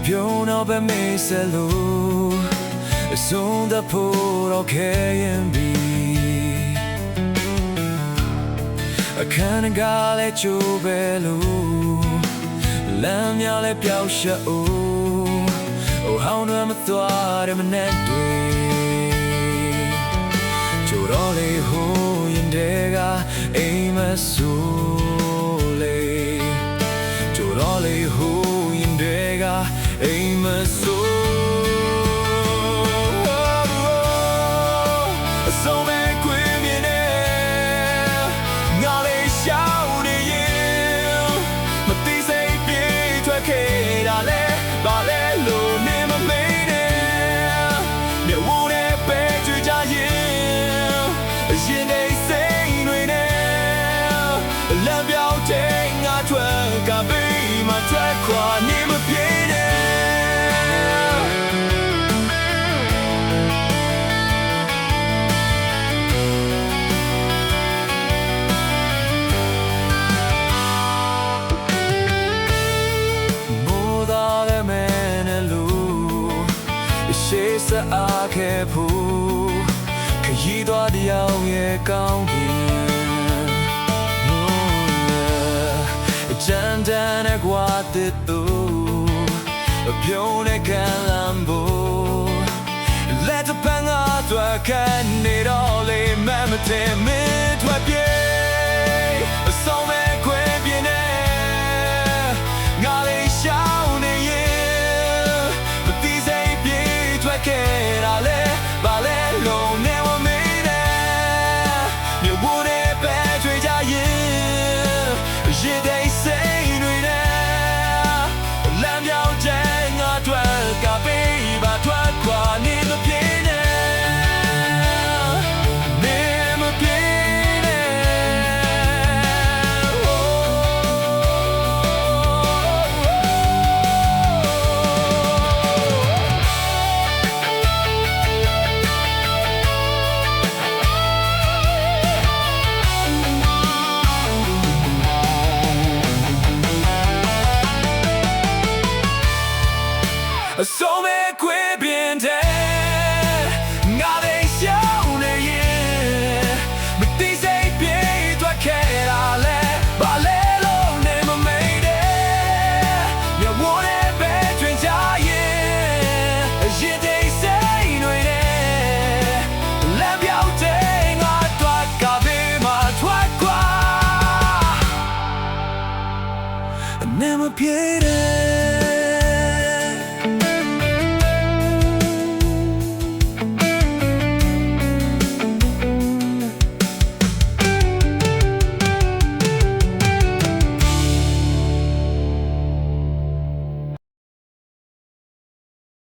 ပြုံးတော့ပဲမေးစလို့အစုံသဖို့တော့ခဲရင်ပြီအခန်းကလည်းချိုးပဲလို့လမ်းများလည်းပျောက်ရှက်အိုးဟောင်းတော့မသွားတဲ့မနဲ့တွေချိုးတော့လေဟိုရင်တွေကအိမ်မဆိုးလေချိုးတော့လေဟိုရင်တွေကအိမ်မဆိုးဆုံးမဲ့ခွေမြင်နေငါလေးရှောင်းနေရင်မသိစိတ်ပြေထွက်ခဲ့တာလဲဘာလဲလို့နေမမေးနဲ့မြေဝနဲ့ပဲကြွကြရင်ရင်နေစိတ်တွေနဲ့လမ်းပြောင်းတဲ့ငါထွက်ကပေးမှထွက်ခွာနေမပြေနဲ့ရှေးစအားခဲ့ဖို့ခရီးသွားတရားရဲ့ကောင်းကင်ကြမ်းတမ်းတဲ့ကွာတဲ့သူပြုံးတဲ့ကံလမ်းဖို့လက်တပန်းငါတွေ့ခံနေတော့လေမမထဲမထွက်ပြေအဆုံးမဲ့ခွေပြင်းနေငါလေးရှောင်းနေရင်မသိစိတ်ပြေထွက်ခဲ့တာလဲဘာလဲလုံးနေမမေးနဲ့မြေဝနဲ့ပဲကြွေကြရင်ရေတဲ့စိတ်တွေနဲ့လမ်းပြောင်းတဲ့ငါထွက်ကပေးပါထွက်ခွာနေမပြေနဲ့နေမပြေနဲ့So me quibinde ngā dei xiao ne ye me ti sei pie tua ke la le ba le lo ne ma mei de me wo ne be twin ja ye ye dei sei noi ne le biao de ngā tua ka be ma tua kwa ne ma pie